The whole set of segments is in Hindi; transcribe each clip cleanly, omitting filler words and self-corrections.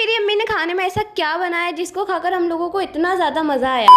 मेरी अम्मी ने खाने में ऐसा क्या बनाया जिसको खाकर हम लोगों को इतना ज़्यादा मज़ा आया।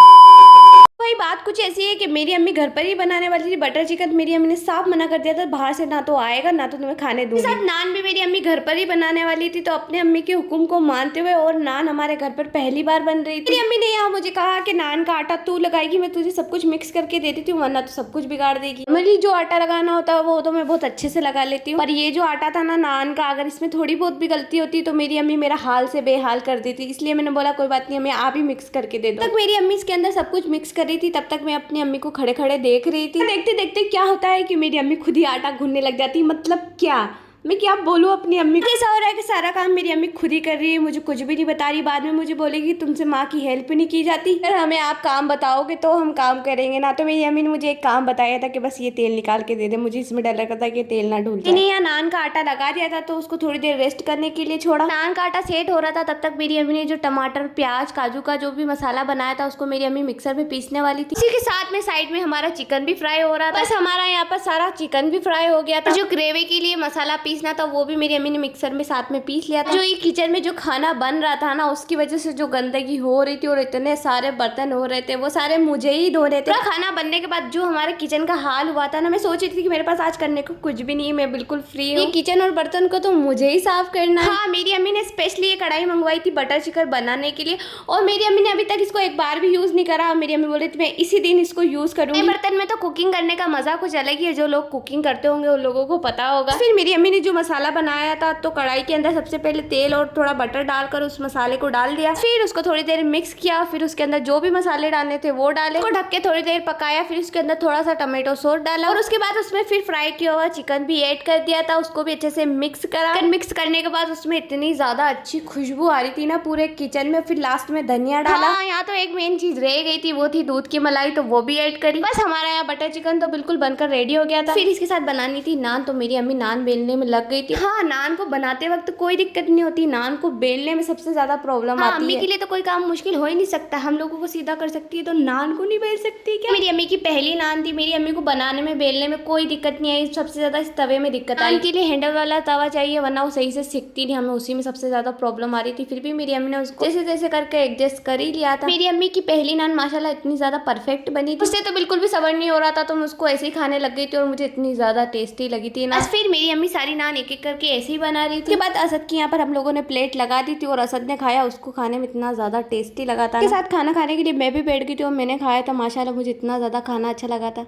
वही बात कुछ ऐसी है कि मेरी अम्मी घर पर ही बनाने वाली थी बटर चिकन। मेरी अम्मी ने साफ मना कर दिया था, बाहर से ना तो आएगा ना तो तुम्हें खाने दूंगी। साथ नान भी मेरी अम्मी घर पर ही बनाने वाली थी, तो अपने अम्मी के हुक्म को मानते हुए, और नान हमारे घर पर पहली बार बन रही थी। मेरी अम्मी ने यहाँ मुझे कहा कि नान का आटा तू लगाएगी, मैं तुझे सब कुछ मिक्स करके देती थी, वरना तो सब कुछ बिगाड़ देगी। मेरी जो आटा लगाना होता है वो तो मैं बहुत अच्छे से लगा लेती हूँ, पर ये जो आटा था ना नान का, अगर इसमें थोड़ी बहुत भी गलती होती तो मेरी अम्मी मेरा हाल से बेहाल कर देती। इसलिए मैंने बोला कोई बात नहीं, हमें आप ही मिक्स करके दे दो। तक मेरी अम्मी इसके अंदर सब कुछ मिक्स कर रही थी, तब तक मैं अपनी अम्मी को खड़े खड़े देख रही थी। देखते देखते क्या होता है कि मेरी अम्मी खुद ही आटा गूंथने लग जाती। मतलब क्या, मैं क्या बोलूँ अपनी अम्मी को। ऐसा हो रहा है कि सारा काम मेरी अम्मी खुद ही कर रही है, मुझे कुछ भी नहीं बता रही। बाद में मुझे बोलेगी तुमसे माँ की हेल्प नहीं की जाती। अगर हमें आप काम बताओगे तो हम काम करेंगे ना। तो मेरी अम्मी ने मुझे एक काम बताया था कि बस ये तेल निकाल के दे दे, मुझे इसमें डर लगता था कि तेल ना ढूंढ जाए। यहाँ नान का आटा लगा दिया था तो उसको थोड़ी देर रेस्ट करने के लिए छोड़ा। नान का आटा सेट हो रहा था, तब तक मेरी अम्मी ने जो टमाटर प्याज काजू का जो भी मसाला बनाया था उसको मेरी अम्मी मिक्सर में पीसने वाली थी। इसी के साथ में साइड में हमारा चिकन भी फ्राई हो रहा था। बस हमारा यहाँ पर सारा चिकन भी फ्राई हो गया था। जो ग्रेवी के लिए मसाला पीसना था वो भी मेरी अम्मी ने मिक्सर में साथ में पीस लिया था। जो ये किचन में जो खाना बन रहा था ना, उसकी वजह से जो गंदगी हो रही थी और इतने सारे बर्तन हो रहे थे वो सारे मुझे ही धो रहे थे। खाना बनने के बाद जो हमारे किचन का हाल हुआ था ना, मैं सोच रही थी कि मेरे पास आज करने को कुछ भी नहीं है, मैं बिल्कुल फ्री हूँ। ये किचन और बर्तन को तो मुझे ही साफ करना है। हाँ, मेरी अम्मी ने स्पेशली ये कढ़ाई मंगवाई थी बटर चिकन बनाने के लिए, और मेरी अम्मी ने अभी तक इसको एक बार भी यूज नहीं करा। मेरी अम्मी बोली थी मैं इसी दिन इसको यूज करूंगी। बर्तन में तो कुकिंग करने का मजा कुछ अलग ही है, जो लोग कुकिंग करते होंगे उन लोगों को पता होगा। फिर मेरी अम्मी ने जो मसाला बनाया था, तो कढ़ाई के अंदर सबसे पहले तेल और थोड़ा बटर डालकर उस मसाले को डाल दिया। फिर उसको थोड़ी देर मिक्स किया, फिर उसके अंदर जो भी मसाले डालने थे वो डाले, उसको ढक के थोड़ी देर पकाया। फिर उसके अंदर थोड़ा सा टमाटो सॉस डाला, और उसके बाद उसमें फिर फ्राई किया हुआ चिकन भी ऐड कर दिया था। उसको भी अच्छे से मिक्स करा। मिक्स करने के बाद उसमें इतनी ज्यादा अच्छी खुशबू आ रही थी ना पूरे किचन में। फिर लास्ट में धनिया डाला। हाँ, यहाँ तो एक मेन चीज रह गई थी, वो थी दूध की मलाई, तो वो भी ऐड करी। बस हमारा यहाँ बटर चिकन तो बिल्कुल बनकर रेडी हो गया था। फिर इसके साथ बनानी थी नान, तो मेरी अम्मी नान बेलने में लग गई थी। हाँ, नान को बनाते वक्त कोई दिक्कत नहीं होती, नान को बेलने में सबसे ज्यादा प्रॉब्लम आती है। अम्मी के लिए तो कोई काम मुश्किल हो ही नहीं सकता, हम लोगों को सीधा कर सकती है, तो नान को नहीं बेल सकती क्या? मेरी अम्मी की पहली नान थी, मेरी अम्मी को बनाने में बेलने में कोई दिक्कत नहीं आई, सबसे ज्यादा इस तवे में दिक्कत आई। के लिए हैंडल वाला तवा चाहिए, वरना वो सही से सिकती नहीं, हमें उसी में सबसे ज्यादा प्रॉब्लम आ रही थी। फिर भी मेरी अम्मी ने उसको जैसे तैसे करके एडजस्ट कर ही लिया था। मेरी अम्मी की पहली नान माशाल्लाह इतनी ज्यादा परफेक्ट बनी थी, उससे तो बिल्कुल भी सबर नहीं हो रहा था, तो मैं उसको ऐसे ही खाने लग गई थी, और मुझे इतनी ज्यादा टेस्टी लगी थी ना। फिर मेरी अम्मी सारी नान एक एक करके ऐसे ही बना रही थी। उसके बाद असद की यहाँ पर हम लोगों ने प्लेट लगा दी थी, और असद ने खाया, उसको खाने में इतना ज्यादा टेस्टी लगा था। के साथ खाना खाने के लिए मैं भी बैठ गई थी और मैंने खाया था। माशाल्लाह मुझे इतना ज्यादा खाना अच्छा लगा था।